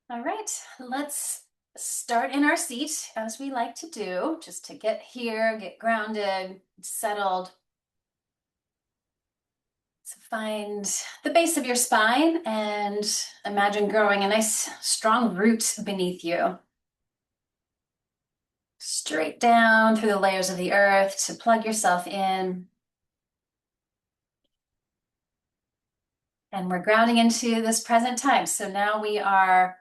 All right, let's start in our seat as we like to do, just to get here, get grounded, settled. So find the base of your spine and imagine growing a nice strong root beneath you. Straight down through the layers of the earth to plug yourself in. And we're grounding into this present time. So now we are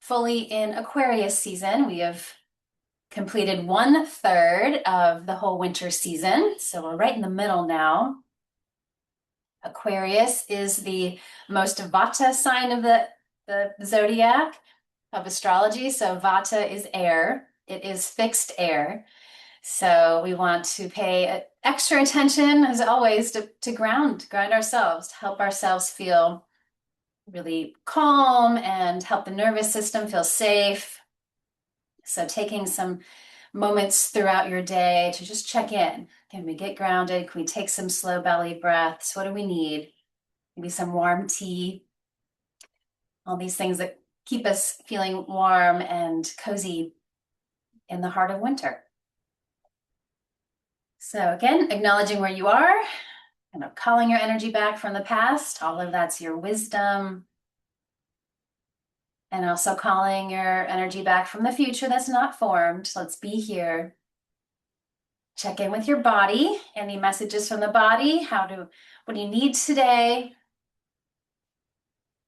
fully in Aquarius season. We have completed 1/3 of the whole winter season. So we're right in the middle now. Aquarius is the most Vata sign of the zodiac of astrology. So Vata is air. It is fixed air. So we want to pay extra attention, as always, to ground ourselves, to help ourselves feel really calm and help the nervous system feel safe. So taking some moments throughout your day to just check in. Can we get grounded? Can we take some slow belly breaths? What do we need? Maybe some warm tea. All these things that keep us feeling warm and cozy in the heart of winter. So again, acknowledging where you are, kind of calling your energy back from the past. All of that's your wisdom. And also calling your energy back from the future that's not formed. Let's be here. Check in with your body. Any messages from the body? What do you need today?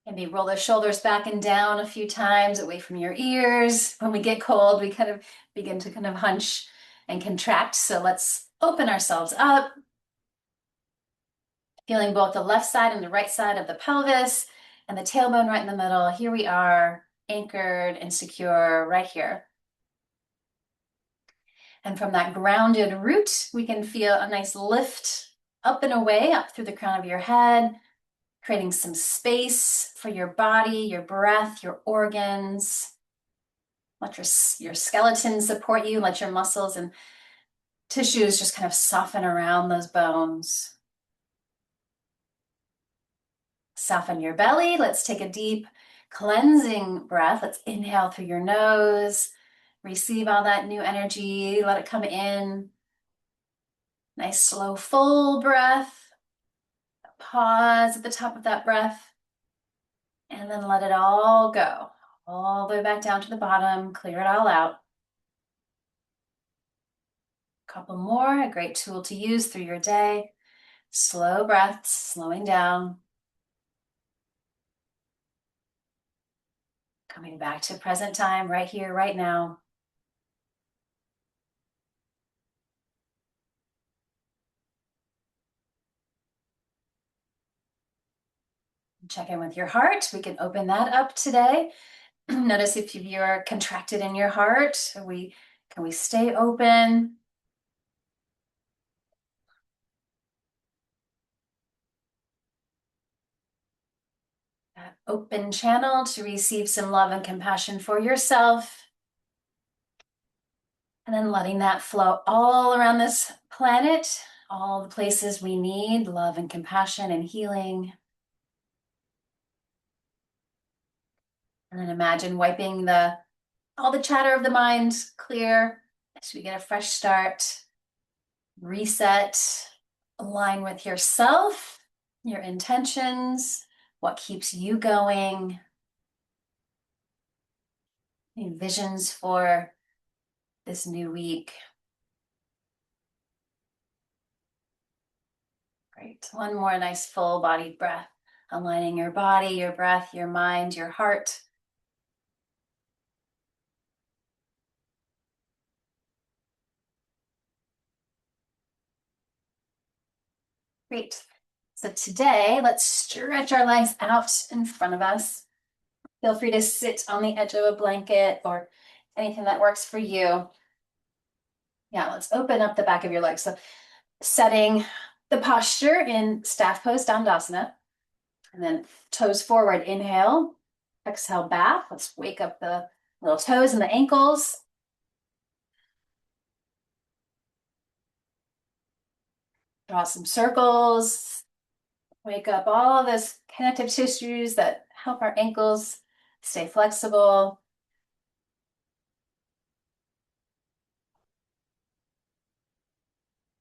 Maybe roll the shoulders back and down a few times away from your ears. When we get cold, we kind of begin to kind of hunch and contract. So let's open ourselves up. Feeling both the left side and the right side of the pelvis and the tailbone right in the middle. Here we are, anchored and secure right here. And from that grounded root, we can feel a nice lift up and away, up through the crown of your head, creating some space for your body, your breath, your organs. Let your skeleton support you. Let your muscles and tissues just kind of soften around those bones. Soften your belly. Let's take a deep cleansing breath. Let's inhale through your nose. Receive all that new energy. Let it come in. Nice, slow, full breath. Pause at the top of that breath. And then let it all go. All the way back down to the bottom. Clear it all out. Couple more, a great tool to use through your day. Slow breaths, slowing down. Coming back to present time, right here, right now. Check in with your heart. We can open that up today. Notice if you're contracted in your heart. Can we stay open? That open channel to receive some love and compassion for yourself. And then letting that flow all around this planet, all the places we need love and compassion and healing. And then imagine wiping all the chatter of the mind clear as we get a fresh start. Reset, align with yourself, your intentions, what keeps you going. Any visions for this new week? Great. One more nice full bodied breath, aligning your body, your breath, your mind, your heart. Great. So today, let's stretch our legs out in front of us. Feel free to sit on the edge of a blanket or anything that works for you. Yeah, let's open up the back of your legs. So setting the posture in staff pose, Dandasana, and then toes forward, inhale, exhale back. Let's wake up the little toes and the ankles. Draw some circles. Wake up all of those connective tissues that help our ankles Stay flexible.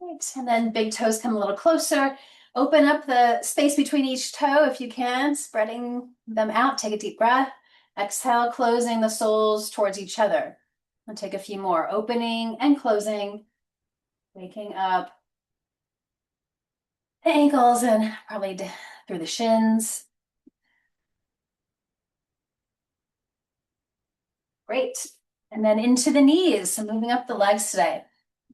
Right. And then big toes come a little closer. Open up the space between each toe if you can, spreading them out. Take a deep breath. Exhale, closing the soles towards each other. And take a few more, opening and closing, waking up the ankles and probably through the shins. Great. And then into the knees. So moving up the legs today,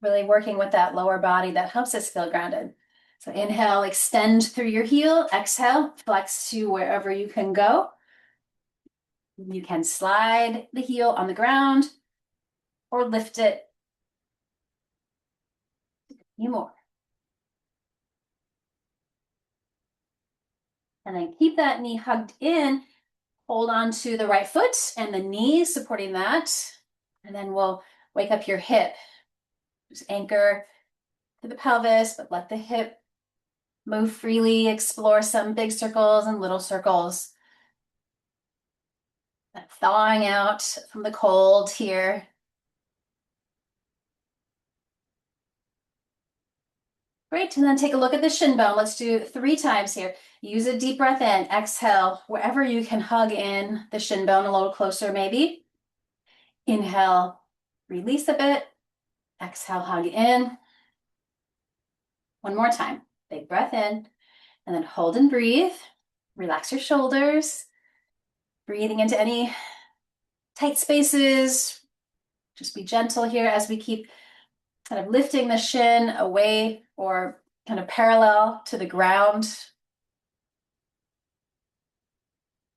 really working with that lower body that helps us feel grounded. So inhale, extend through your heel. Exhale, flex to wherever you can go. You can slide the heel on the ground or lift it. A few more. And then keep that knee hugged in. Hold on to the right foot and the knee supporting that. And then we'll wake up your hip. Just anchor to the pelvis, but let the hip move freely. Explore some big circles and little circles. Thawing out from the cold here. Great, and then take a look at the shin bone. Let's do 3 times here. Use a deep breath in, exhale, wherever you can hug in the shin bone a little closer maybe. Inhale, release a bit. Exhale, hug in. One more time. Big breath in, and then hold and breathe. Relax your shoulders. Breathing into any tight spaces. Just be gentle here as we keep kind of lifting the shin away or kind of parallel to the ground.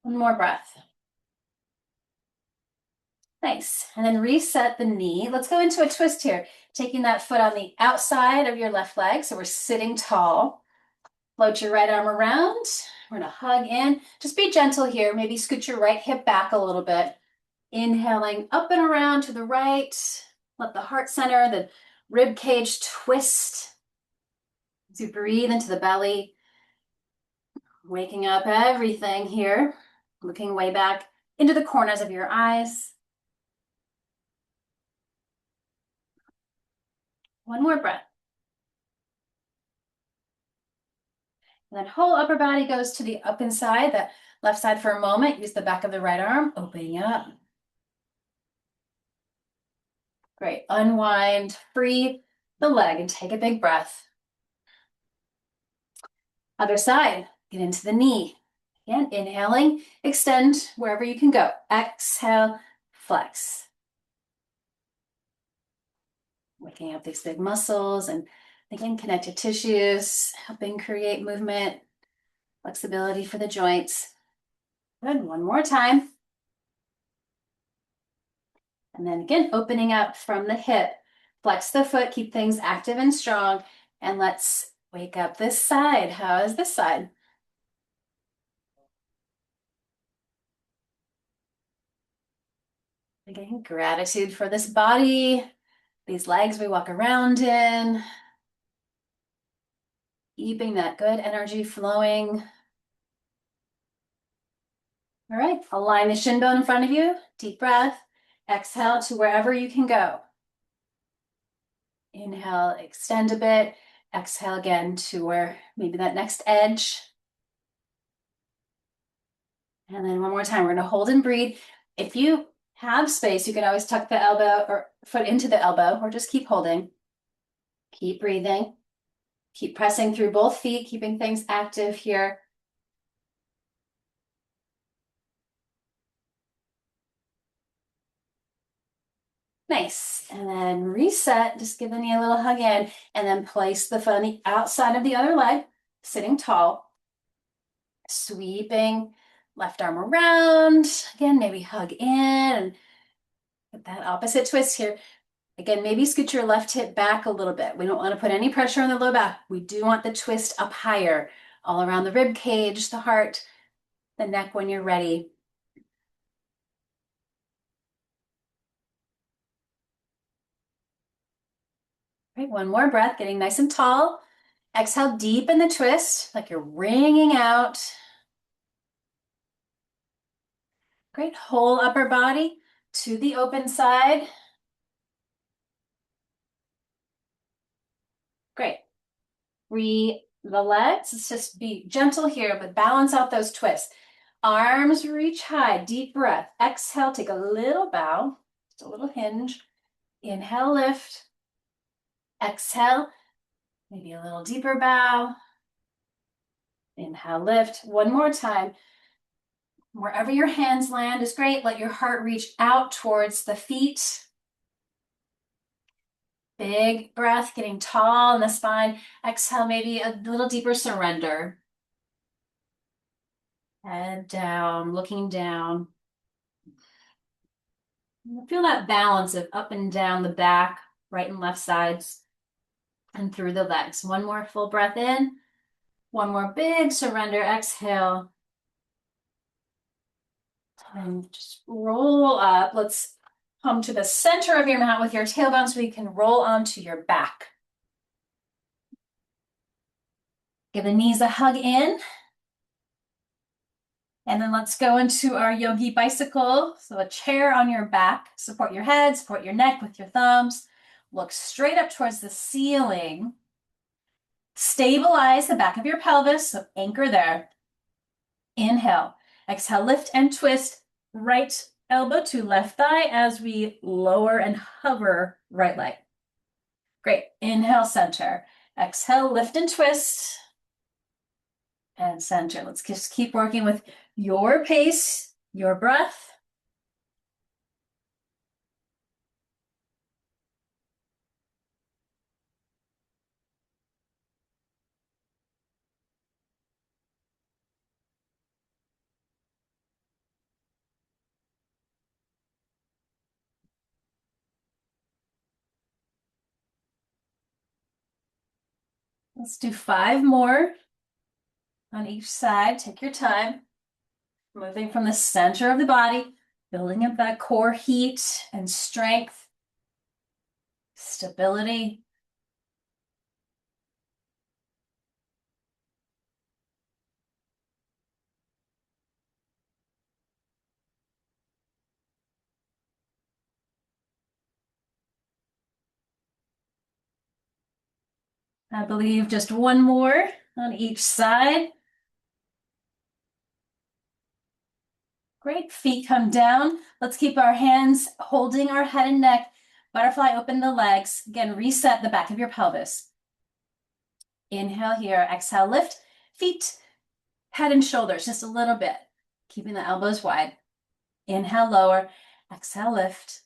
One more breath. Nice. And then reset the knee. Let's go into a twist here. Taking that foot on the outside of your left leg. So we're sitting tall. Float your right arm around. We're going to hug in. Just be gentle here. Maybe scoot your right hip back a little bit. Inhaling up and around to the right. Let the heart center, the rib cage twist. As you breathe into the belly. Waking up everything here. Looking way back into the corners of your eyes. One more breath. And then whole upper body goes to the up and side, the left side for a moment. Use the back of the right arm, opening up. Great. Unwind, free the leg and take a big breath. Other side, get into the knee. Again, inhaling, extend wherever you can go. Exhale, flex. Waking up these big muscles and again, connected tissues, helping create movement, flexibility for the joints. Good, one more time. And then again, opening up from the hip. Flex the foot, keep things active and strong. And let's wake up this side. How is this side? Again, gratitude for this body, these legs we walk around in. Keeping that good energy flowing. All right, align the shin bone in front of you. Deep breath. Exhale to wherever you can go. Inhale, extend a bit. Exhale again to where maybe that next edge. And then one more time, we're gonna hold and breathe. If you have space, you can always tuck the elbow or foot into the elbow or just keep holding. Keep breathing. Keep pressing through both feet, keeping things active here. Nice. And then reset, just give the knee a little hug in, and then place the foot on the outside of the other leg, sitting tall. Sweeping left arm around. Again, maybe hug in and get that opposite twist here. Again, maybe scoot your left hip back a little bit. We don't want to put any pressure on the low back. We do want the twist up higher, all around the rib cage, the heart, the neck when you're ready. Right, one more breath, getting nice and tall. Exhale, deepen the twist, like you're wringing out. Great, whole upper body to the open side. Great. Free the legs. Let's just be gentle here, but balance out those twists. Arms reach high, deep breath. Exhale, take a little bow, just a little hinge. Inhale, lift. Exhale, maybe a little deeper bow. Inhale, lift. One more time. Wherever your hands land is great. Let your heart reach out towards the feet. Big breath, getting tall in the spine. Exhale, maybe a little deeper surrender. Head down, looking down. Feel that balance of up and down the back, right and left sides, and through the legs. One more full breath in. One more big surrender. Exhale. And just roll up. Let's come to the center of your mat with your tailbone so you can roll onto your back. Give the knees a hug in. And then let's go into our yogi bicycle. So a chair on your back. Support your head, support your neck with your thumbs. Look straight up towards the ceiling. Stabilize the back of your pelvis, so anchor there. Inhale. Exhale, lift and twist. Right elbow to left thigh as we lower and hover right leg. Great. Inhale, center. Exhale, lift and twist. And center. Let's just keep working with your pace, your breath. Let's do 5 more on each side. Take your time. Moving from the center of the body, building up that core heat and strength, stability. I believe just 1 more on each side. Great, feet come down. Let's keep our hands holding our head and neck. Butterfly, open the legs. Again, reset the back of your pelvis. Inhale here, exhale, lift. Feet, head and shoulders, just a little bit. Keeping the elbows wide. Inhale, lower. Exhale, lift.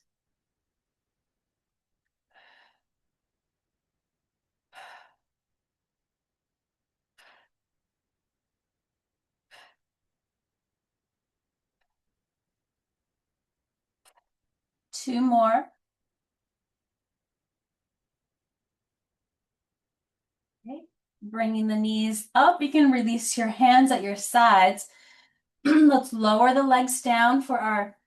Two more. Okay. Bringing the knees up. You can release your hands at your sides. Let's lower the legs down for our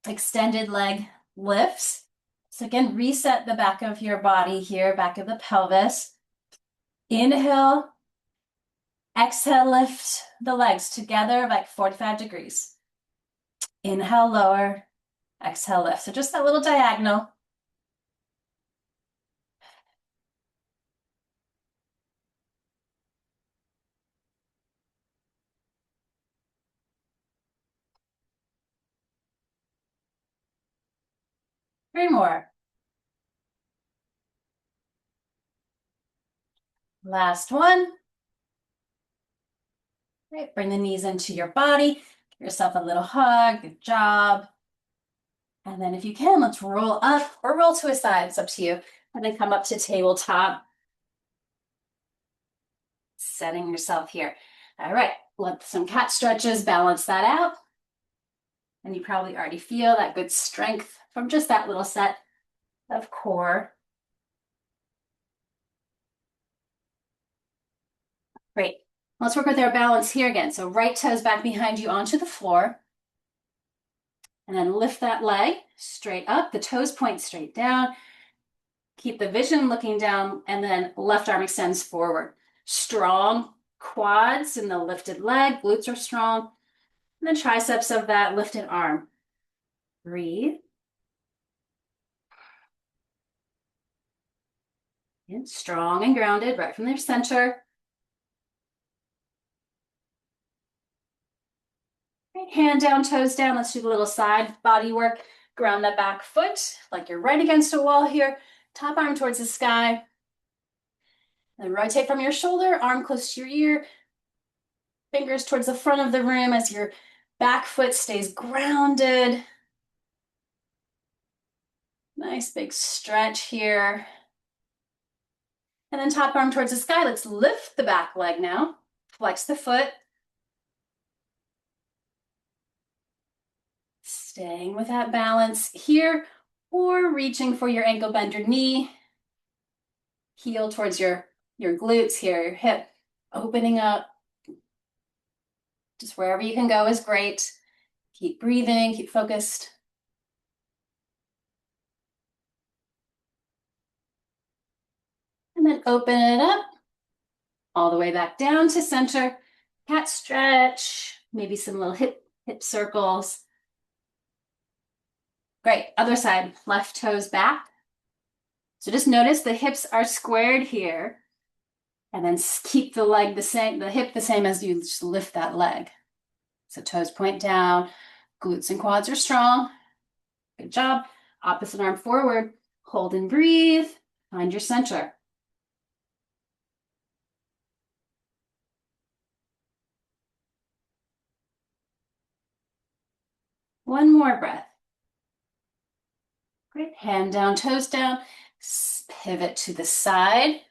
extended leg lifts. So again, reset the back of your body here, back of the pelvis. Inhale, exhale, lift the legs together like 45 degrees. Inhale, lower, exhale, lift. So just that little diagonal. Three more. Last one. Right, bring the knees into your body. Give yourself a little hug. Good job. And then if you can, let's roll up or roll to a side. It's up to you. And then come up to tabletop. Setting yourself here. All right, let some cat stretches balance that out. And you probably already feel that good strength from just that little set of core. Great. Let's work with our balance here again. So right toes back behind you onto the floor. And then lift that leg straight up. The toes point straight down. Keep the vision looking down, and then left arm extends forward. Strong quads in the lifted leg. Glutes are strong. And the triceps of that lifted arm. Breathe. And strong and grounded right from their center. Right, hand down, toes down. Let's do the little side body work. Ground that back foot like you're right against a wall here. Top arm towards the sky. Then rotate from your shoulder, arm close to your ear. Fingers towards the front of the room as your back foot stays grounded. Nice big stretch here. And then top arm towards the sky. Let's lift the back leg now. Flex the foot. Staying with that balance here, or reaching for your ankle, bend your knee. Heel towards your glutes here, your hip. Opening up. Just wherever you can go is great. Keep breathing, keep focused. And then open it up. All the way back down to center. Cat stretch. Maybe some little hip circles. Great. Other side. Left toes back. So just notice the hips are squared here. And then keep the leg the same, the hip the same as you just lift that leg. So toes point down. Glutes and quads are strong. Good job. Opposite arm forward. Hold and breathe. Find your center. One more breath. Great. Hand down, toes down. Pivot to the side.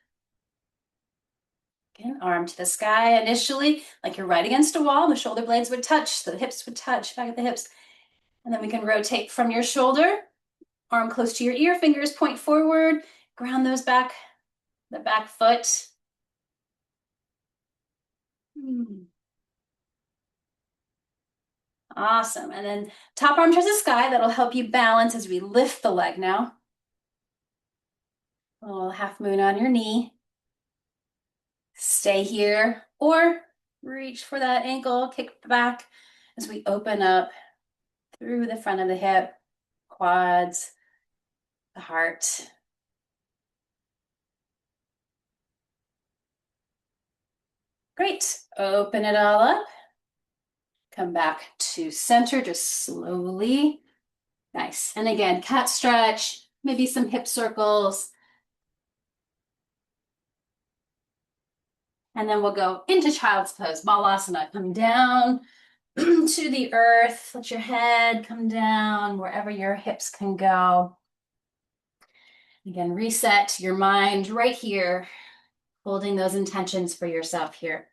Again, arm to the sky initially, like you're right against a wall. The shoulder blades would touch, the hips would touch, back at the hips. And then we can rotate from your shoulder, arm close to your ear, fingers point forward, ground those back, the back foot. Awesome. And then top arm towards the sky. That'll help you balance as we lift the leg now. A little half moon on your knee. Stay here or reach for that ankle, kick back as we open up through the front of the hip, quads, the heart. Great. Open it all up. Come back to center, just slowly. Nice. And again, cat stretch, maybe some hip circles. And then we'll go into child's pose, balasana. Come down to the earth. Let your head come down wherever your hips can go. Again, reset your mind right here, holding those intentions for yourself here.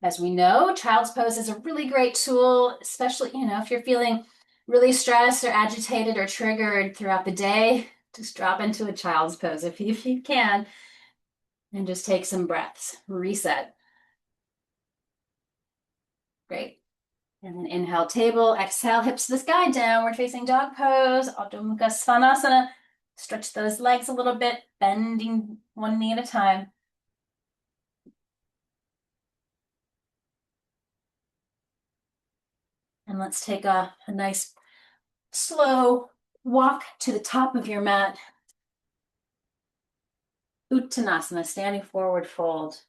As we know, child's pose is a really great tool, especially, if you're feeling really stressed or agitated or triggered throughout the day. Just drop into a child's pose if you can, and just take some breaths. Reset. Great. And then inhale, table. Exhale, hips to the sky, downward facing dog pose. Adho Mukha Svanasana. Stretch those legs a little bit, bending one knee at a time. And let's take a nice slow walk to the top of your mat. Uttanasana, standing forward fold.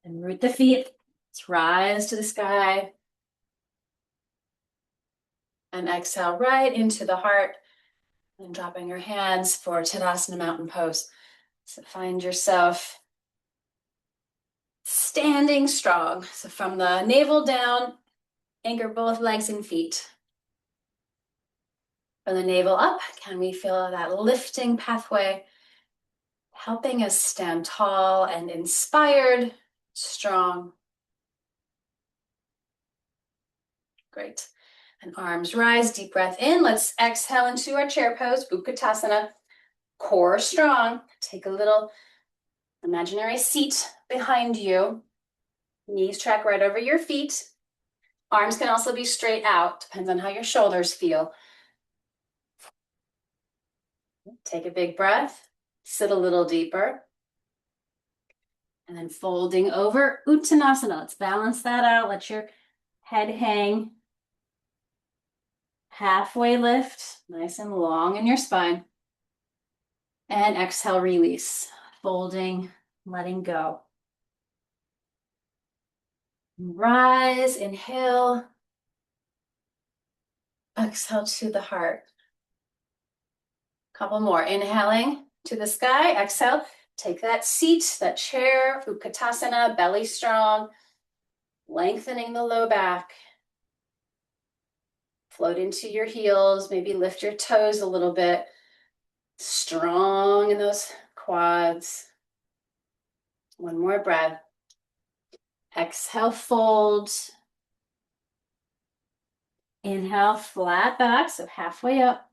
And root the feet. Let's rise to the sky. And exhale right into the heart. And dropping your hands for Tadasana Mountain Pose. So find yourself standing strong. So from the navel down, anchor both legs and feet. From the navel up, can we feel that lifting pathway, helping us stand tall and inspired, strong. Great. And arms rise, deep breath in. Let's exhale into our chair pose, Utkatasana. Core strong. Take a little imaginary seat behind you. Knees track right over your feet. Arms can also be straight out, depends on how your shoulders feel. Take a big breath, sit a little deeper. And then folding over, Uttanasana. Let's balance that out. Let your head hang. Halfway lift, nice and long in your spine. And exhale, release. Folding, letting go. Rise, inhale. Exhale to the heart. Couple more. Inhaling to the sky. Exhale. Take that seat, that chair, Utkatasana, belly strong. Lengthening the low back. Float into your heels. Maybe lift your toes a little bit. Strong in those quads. One more breath. Exhale, fold. Inhale, flat back, so halfway up.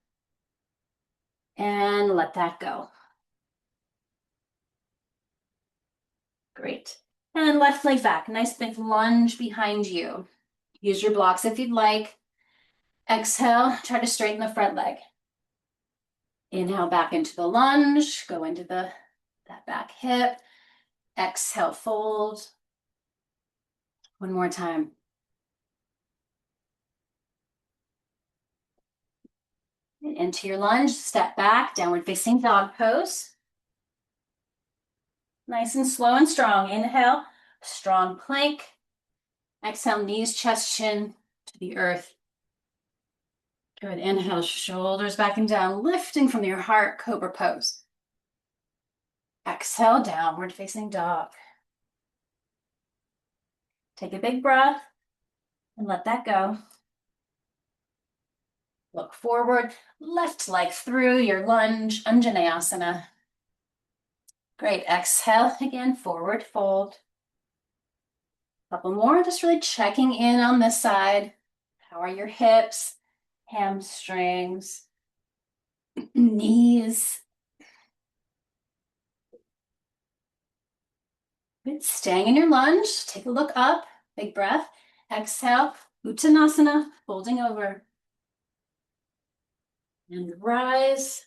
And let that go. Great. And left leg back, nice big lunge behind you. Use your blocks if you'd like. Exhale, try to straighten the front leg. Inhale back into the lunge, go into that back hip. Exhale, fold. One more time. And into your lunge, step back, downward facing dog pose. Nice and slow and strong. Inhale, strong plank. Exhale, knees, chest, chin to the earth. Good. Inhale, shoulders back and down, lifting from your heart, cobra pose. Exhale, downward facing dog. Take a big breath and let that go. Look forward, left leg through your lunge, Anjaneyasana. Great. Exhale again, forward fold. Couple more, just really checking in on this side. How are your hips, hamstrings, knees? Good. Staying in your lunge, take a look up, big breath. Exhale, Uttanasana, folding over. And rise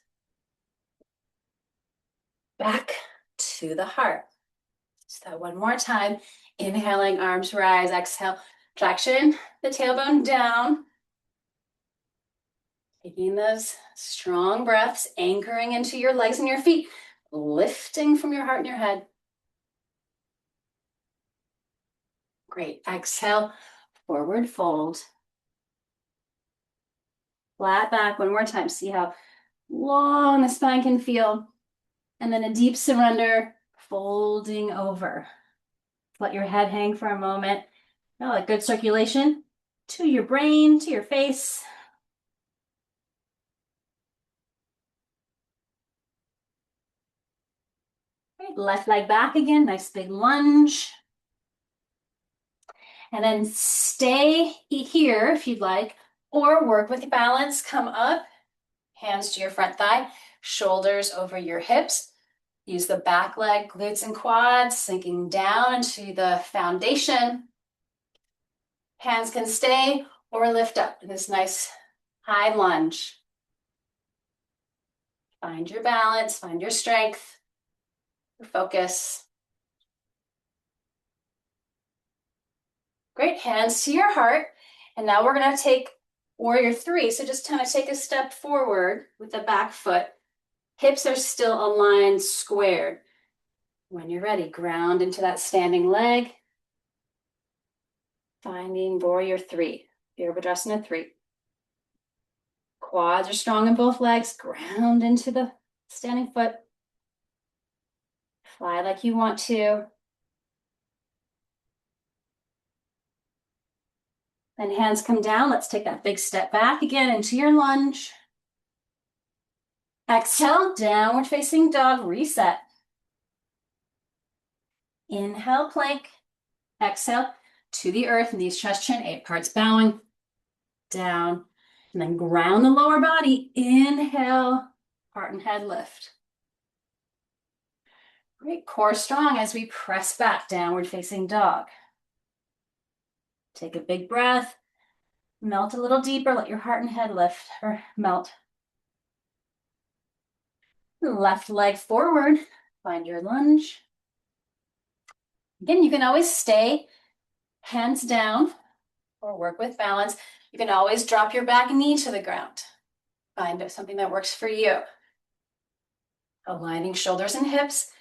back to the heart. So that one more time. Inhaling, arms rise. Exhale, traction, the tailbone down. Taking those strong breaths, anchoring into your legs and your feet, lifting from your heart and your head. Great. Exhale, forward fold. Flat back one more time. See how long the spine can feel. And then a deep surrender, folding over. Let your head hang for a moment. Oh, like good circulation to your brain, to your face. Great. Left leg back again, nice big lunge. And then stay here if you'd like, or work with balance. Come up, hands to your front thigh, shoulders over your hips. Use the back leg, glutes and quads, sinking down into the foundation. Hands can stay or lift up in this nice high lunge. Find your balance, find your strength, your focus. Great. Hands to your heart. And now we're going to take warrior three. So just kind of take a step forward with the back foot. Hips are still aligned, squared. When you're ready, ground into that standing leg. Finding warrior three, Virabhadrasana 3. Quads are strong in both legs. Ground into the standing foot. Fly like you want to. Then hands come down. Let's take that big step back again into your lunge. Exhale, downward facing dog, reset. Inhale, plank. Exhale, to the earth, knees, chest, chin, 8 parts bowing. Down. And then ground the lower body. Inhale, heart and head lift. Great, core strong as we press back, downward facing dog. Take a big breath. Melt a little deeper. Let your heart and head lift or melt. Left leg forward. Find your lunge. Again, you can always stay hands down or work with balance. You can always drop your back knee to the ground. Find something that works for you. Aligning shoulders and hips.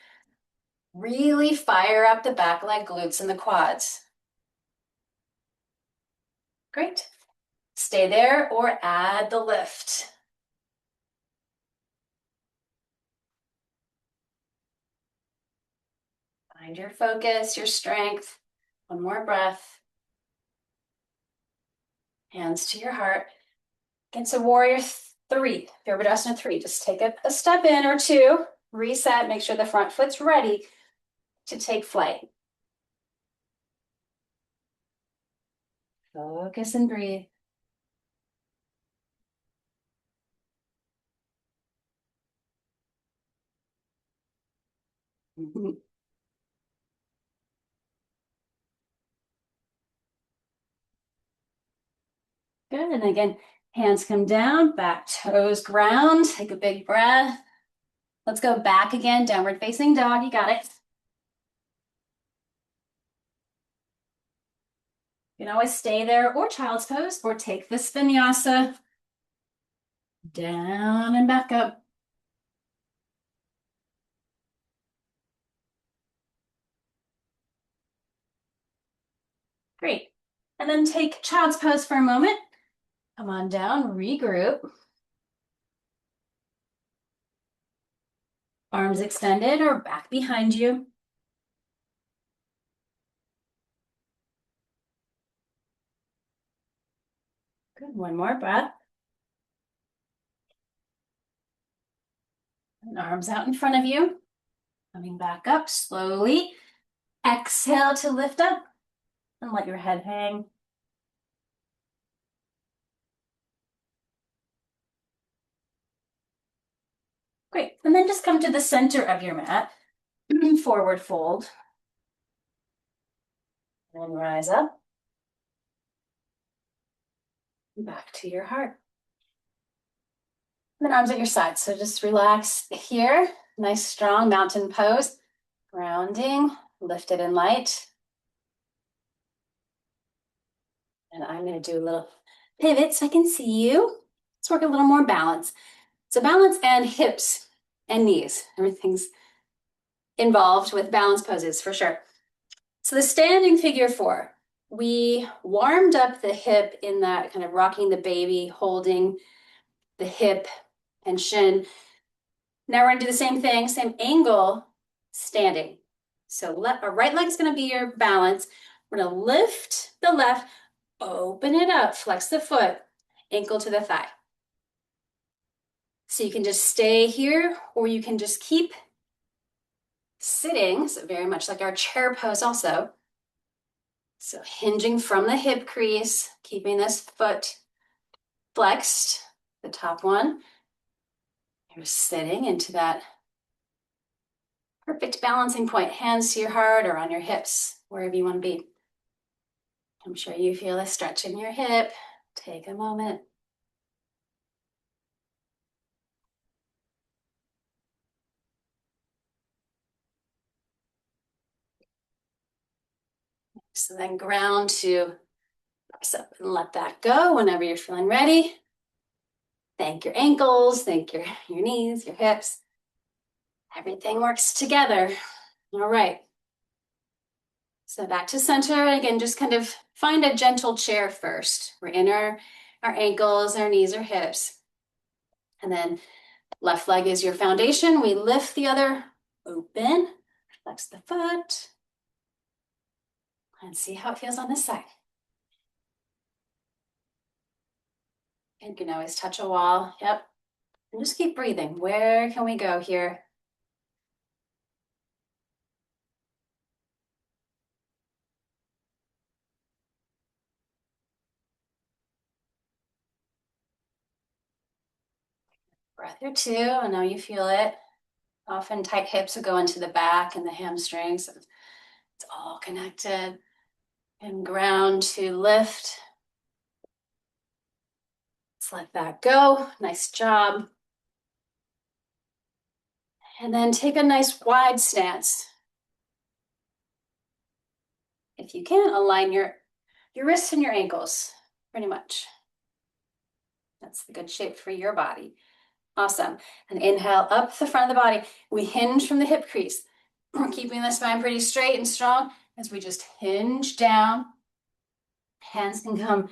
Really fire up the back leg glutes and the quads. Great. Stay there or add the lift. Find your focus, your strength. One more breath. Hands to your heart. Again, so warrior 3, Virabhadasana 3. Just take a step in or two, reset, make sure the front foot's ready to take flight. Focus and breathe. Good, and again, hands come down, back toes ground, take a big breath. Let's go back again, downward facing dog, you got it. You can always stay there or child's pose or take this vinyasa down and back up. Great. And then take child's pose for a moment. Come on down, regroup. Arms extended or back behind you. Good, one more breath. And arms out in front of you. Coming back up slowly. Exhale to lift up and let your head hang. Great, and then just come to the center of your mat. Forward fold. And rise up. Back to your heart. And then arms at your sides. So just relax here. Nice strong mountain pose. Grounding, lifted and light. And I'm going to do a little pivot so I can see you. Let's work a little more balance. So balance and hips and knees. Everything's involved with balance poses for sure. So the standing figure 4. We warmed up the hip in that kind of rocking the baby, holding the hip and shin. Now we're going to do the same thing, same angle, standing. So our right leg is going to be your balance. We're going to lift the left, open it up, flex the foot, ankle to the thigh. So you can just stay here, or you can just keep sitting, so very much like our chair pose also. So hinging from the hip crease, keeping this foot flexed, the top one. You're sitting into that perfect balancing point, hands to your heart or on your hips, wherever you want to be. I'm sure you feel a stretch in your hip. Take a moment. So then ground to press up and let that go whenever you're feeling ready. Thank your ankles, thank your knees, your hips. Everything works together. All right. So back to center. Again, just kind of find a gentle chair first. We're in our ankles, our knees, our hips. And then left leg is your foundation. We lift the other open, flex the foot, and see how it feels on this side. And you can always touch a wall. Yep. And just keep breathing. Where can we go here? Breath or two. I know you feel it. Often tight hips will go into the back and the hamstrings. It's all connected. And ground to lift. Let's let that go. Nice job. And then take a nice wide stance. If you can, align your wrists and your ankles, pretty much. That's the good shape for your body. Awesome. And inhale up the front of the body. We hinge from the hip crease. We're keeping the spine pretty straight and strong as we just hinge down. Hands can come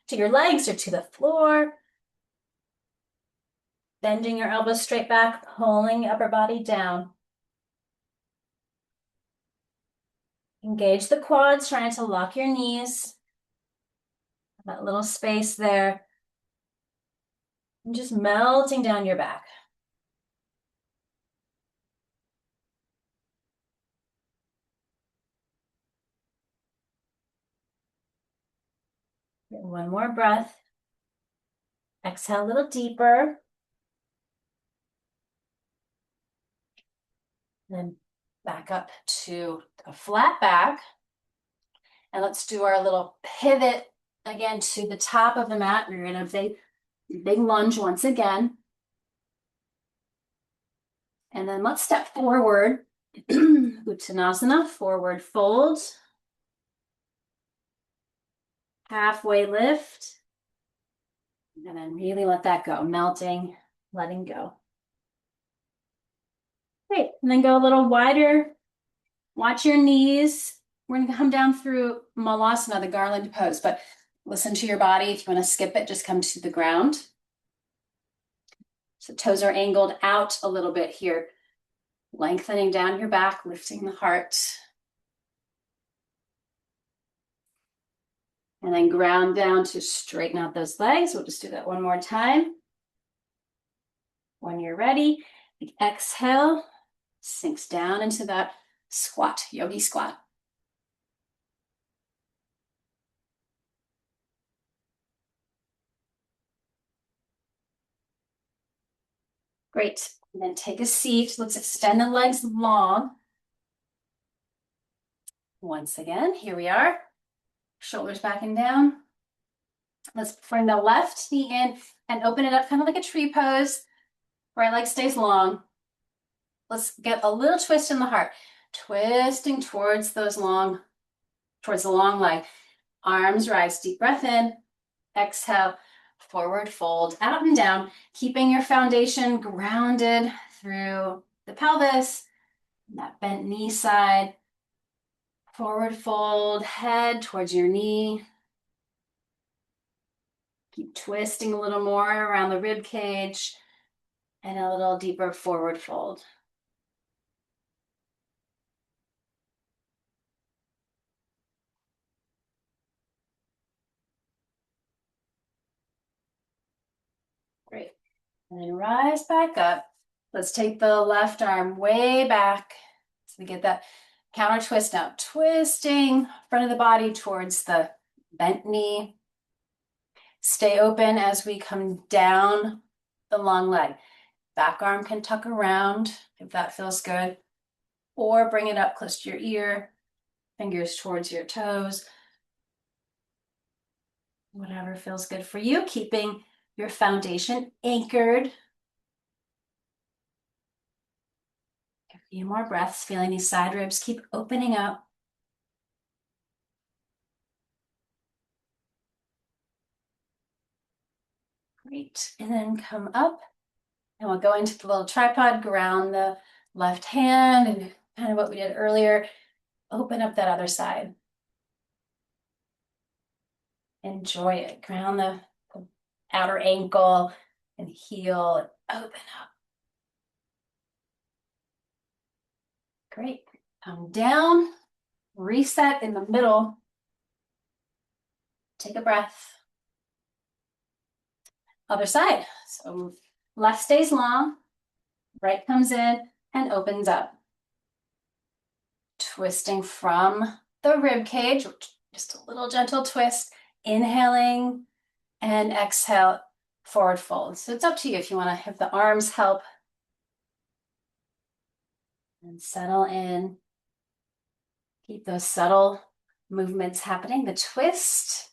to your legs or to the floor. Bending your elbows straight back, pulling the upper body down. Engage the quads, trying to lock your knees. That little space there. And just melting down your back. One more breath. Exhale a little deeper. Then back up to a flat back. And let's do our little pivot again to the top of the mat. We're in a big lunge once again. And then let's step forward. Uttanasana, forward fold. Halfway lift. And then really let that go, melting, letting go. Great, and then go a little wider. Watch your knees. We're gonna come down through Malasana, the garland pose, but listen to your body. If you wanna skip it, just come to the ground. So toes are angled out a little bit here. Lengthening down your back, lifting the heart. And then ground down to straighten out those legs. We'll just do that one more time. When you're ready, exhale, sinks down into that squat, yogi squat. Great. And then take a seat. Let's extend the legs long. Once again, here we are. Shoulders back and down. Let's bring the left knee in and open it up, kind of like a tree pose. Right leg stays long. Let's get a little twist in the heart. Twisting towards the long leg. Arms rise, deep breath in. Exhale, forward fold, out and down, keeping your foundation grounded through the pelvis, that bent knee side. Forward fold, head towards your knee. Keep twisting a little more around the rib cage and a little deeper forward fold. Great. And then rise back up. Let's take the left arm way back so we get that counter twist now. Twisting front of the body towards the bent knee. Stay open as we come down the long leg. Back arm can tuck around if that feels good, or bring it up close to your ear, fingers towards your toes. Whatever feels good for you, keeping your foundation anchored. A few more breaths, feeling these side ribs keep opening up. Great, and then come up, and we'll go into the little tripod, ground the left hand, and kind of what we did earlier, open up that other side. Enjoy it, ground the outer ankle and heel, and open up. Great, come down, reset in the middle. Take a breath. Other side. So left stays long, right comes in and opens up. Twisting from the rib cage, just a little gentle twist, inhaling and exhale, forward fold. So it's up to you if you want to, if the arms help. And settle in. Keep those subtle movements happening. The twist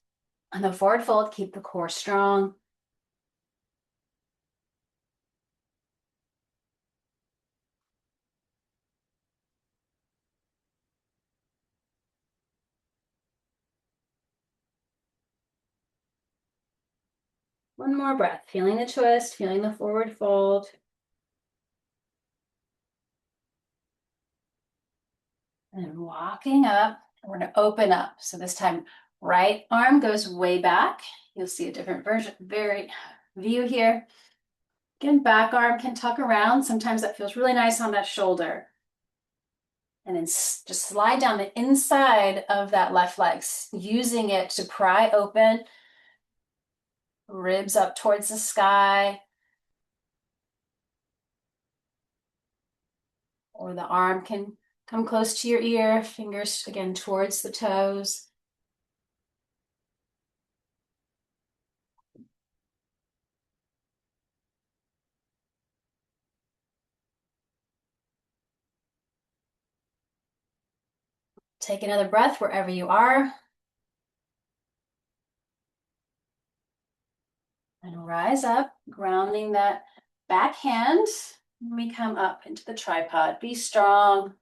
and the forward fold, keep the core strong. One more breath, feeling the twist, feeling the forward fold. And walking up, we're gonna open up. So this time, right arm goes way back. You'll see a different view here. Again, back arm can tuck around. Sometimes that feels really nice on that shoulder. And then just slide down the inside of that left leg, using it to pry open, ribs up towards the sky. Or the arm can come close to your ear, fingers again towards the toes. Take another breath wherever you are. And rise up, grounding that back hand. We come up into the tripod. Be strong.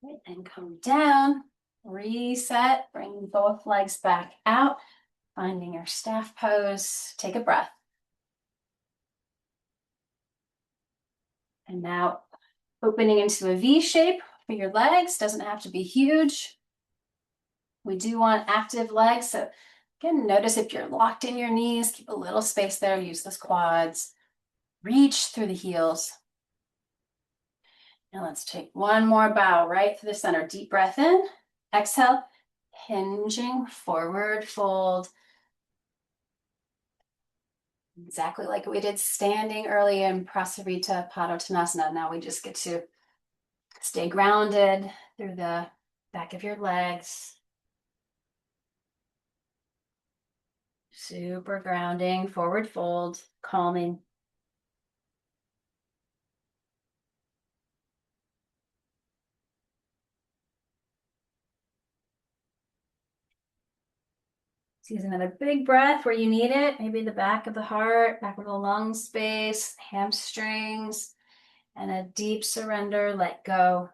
Great. And come down. Reset. Bring both legs back out. Finding your staff pose. Take a breath. And now opening into a V shape for your legs. Doesn't have to be huge. We do want active legs. So again, notice if you're locked in your knees, keep a little space there. Use those quads. Reach through the heels. Now let's take one more bow right through the center. Deep breath in. Exhale. Hinging forward fold. Exactly like we did standing early in Prasarita Padottanasana. Now we just get to stay grounded through the back of your legs. Super grounding, forward fold, calming. Use another big breath where you need it. Maybe the back of the heart, back of the lung space, hamstrings, and a deep surrender, let go.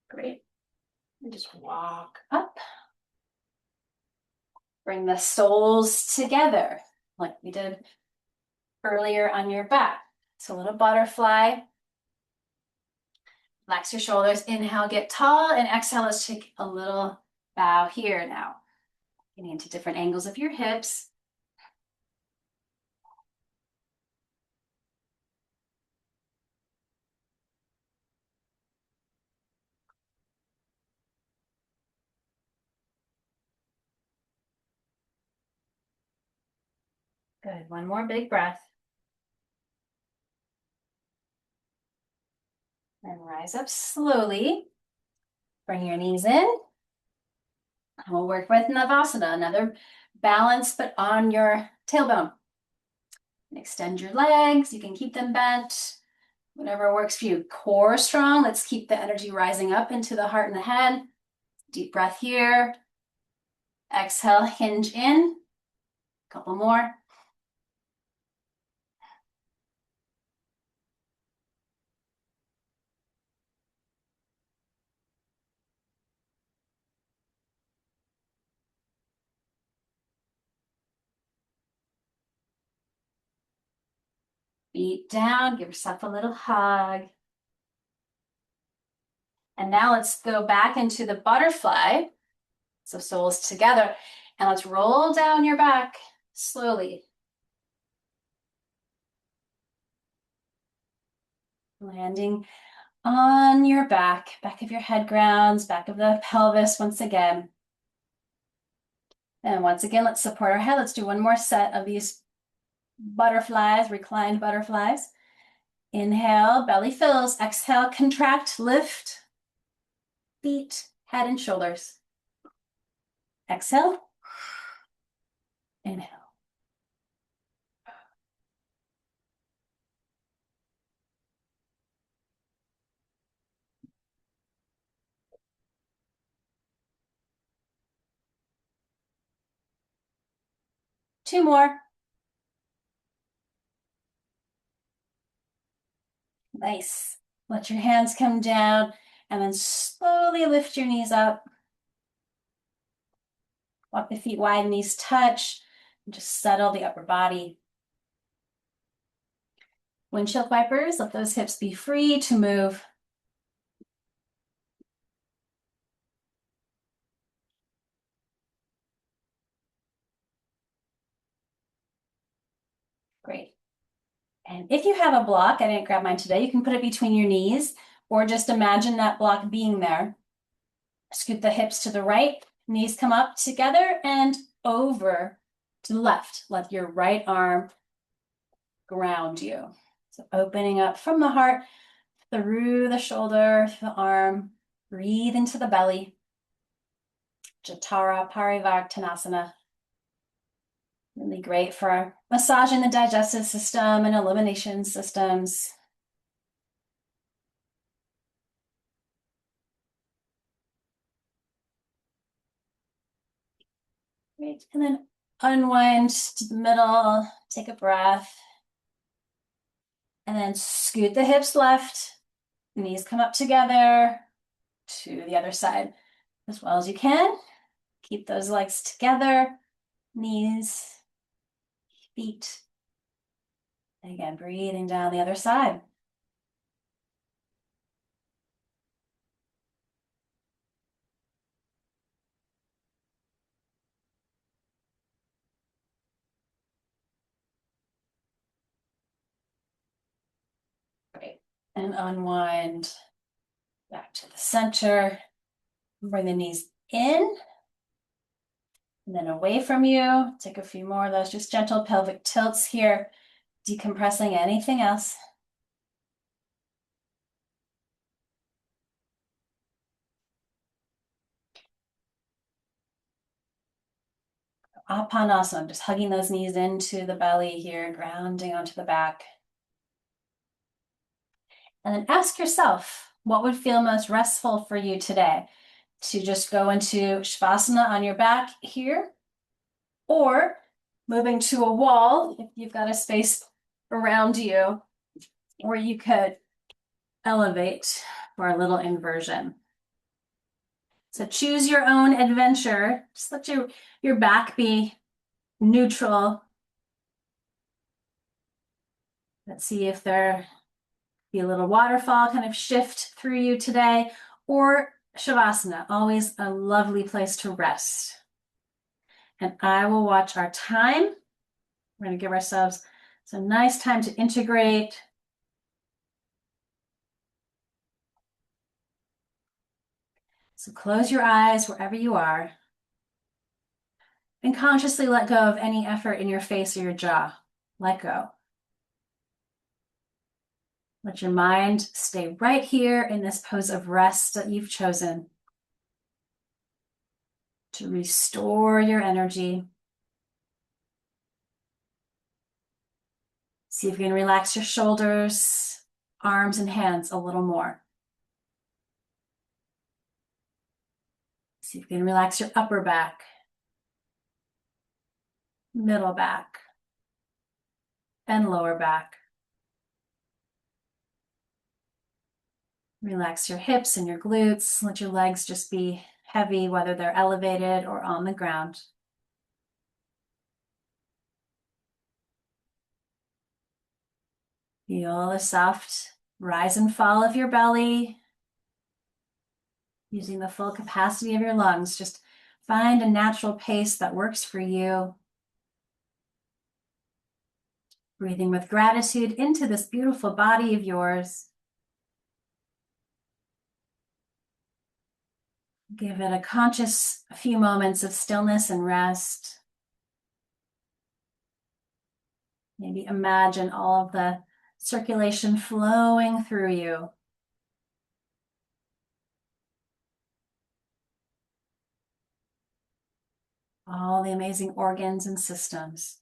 Great. And just walk up. Bring the soles together like we did earlier on your back. So a little butterfly. Relax your shoulders. Inhale, get tall, and exhale, let's take a little bow here now. Getting into different angles of your hips. Good. One more big breath. And rise up slowly. Bring your knees in. And we'll work with Navasana, another balance, but on your tailbone. And extend your legs. You can keep them bent. Whatever works for you. Core strong. Let's keep the energy rising up into the heart and the head. Deep breath here. Exhale, hinge in. Couple more. Feet down. Give yourself a little hug. And now let's go back into the butterfly. So soles together. And let's roll down your back slowly. Landing on your back of your head grounds, back of the pelvis once again. And once again, let's support our head. Let's do one more set of these butterflies, reclined butterflies. Inhale, belly fills. Exhale, contract, lift. Feet, head, and shoulders. Exhale. Inhale. Two more. Nice. Let your hands come down and then slowly lift your knees up. Walk the feet wide, knees touch, and just settle the upper body. Windshield wipers, let those hips be free to move. Great. And if you have a block, I didn't grab mine today, you can put it between your knees or just imagine that block being there. Scoot the hips to the right, knees come up together and over to the left. Let your right arm ground you. So opening up from the heart, through the shoulder, through the arm, breathe into the belly. Jatara Parivartanasana. Really great for massaging the digestive system and elimination systems. Great, and then unwind to the middle, take a breath. And then scoot the hips left, knees come up together to the other side as well as you can. Keep those legs together, knees, feet. And again, breathing down the other side. Great. And unwind back to the center. Bring the knees in and then away from you. Take a few more of those, just gentle pelvic tilts here, decompressing anything else. Apanasana, just hugging those knees into the belly here, grounding onto the back. And then ask yourself, what would feel most restful for you today? To just go into Shavasana on your back here, or moving to a wall if you've got a space around you, or you could elevate for a little inversion. So choose your own adventure. Just let your back be neutral. Let's see if there be a little waterfall kind of shift through you today, or Shavasana, always a lovely place to rest. And I will watch our time. We're going to give ourselves some nice time to integrate. So close your eyes wherever you are and consciously let go of any effort in your face or your jaw. Let go. Let your mind stay right here in this pose of rest that you've chosen to restore your energy. See if you can relax your shoulders, arms, and hands a little more. See if you can relax your upper back, middle back, and lower back. Relax your hips and your glutes. Let your legs just be heavy, whether they're elevated or on the ground. Feel the soft rise and fall of your belly. Using the full capacity of your lungs, just find a natural pace that works for you. Breathing with gratitude into this beautiful body of yours. Give it a conscious few moments of stillness and rest. Maybe imagine all of the circulation flowing through you. All the amazing organs and systems.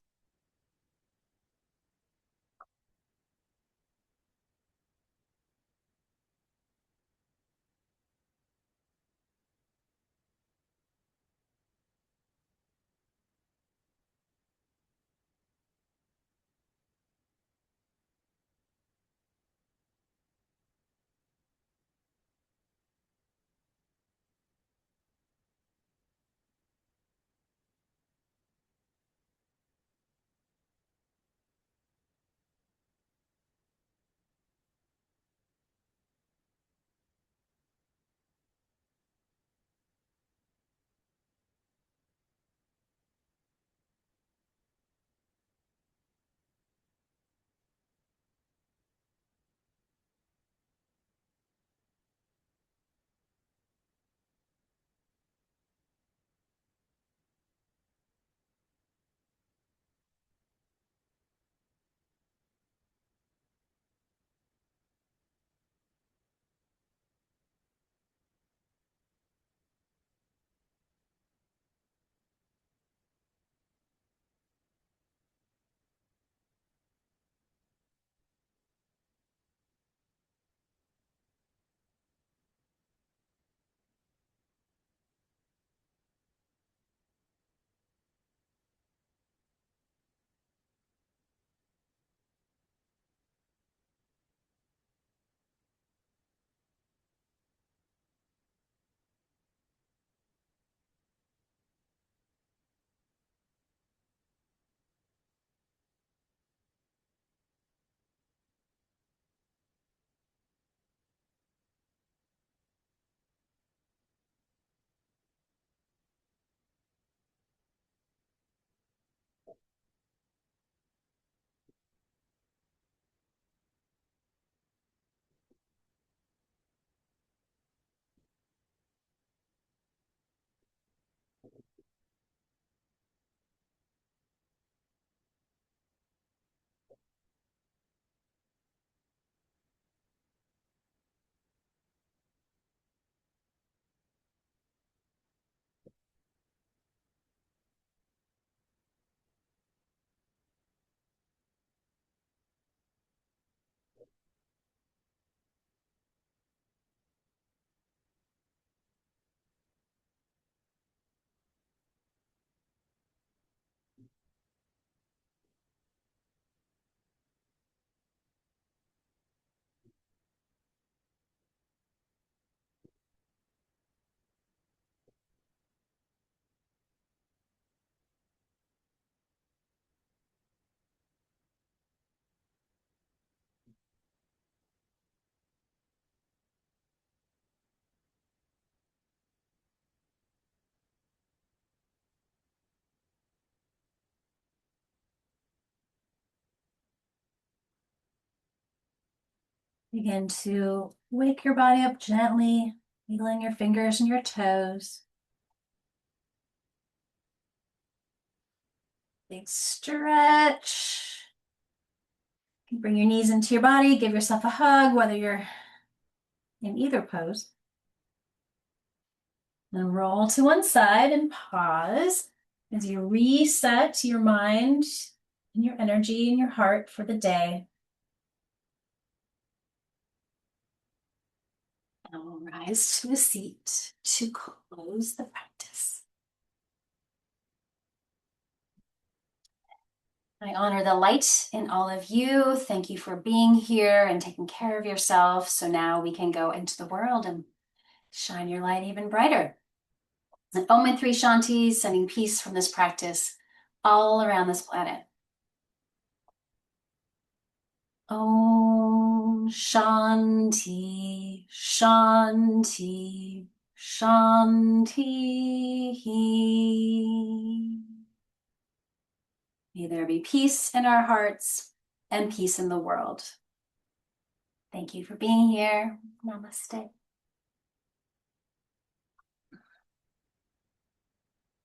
Begin to wake your body up gently, wiggling your fingers and your toes. Big stretch. You can bring your knees into your body, give yourself a hug, whether you're in either pose. Then roll to one side and pause as you reset your mind and your energy and your heart for the day. And we'll rise to a seat to close the practice. I honor the light in all of you. Thank you for being here and taking care of yourself. So now we can go into the world and shine your light even brighter. And Om and three Shantis, sending peace from this practice all around this planet. Om Shanti, Shanti, Shanti. May there be peace in our hearts and peace in the world. Thank you for being here. Namaste.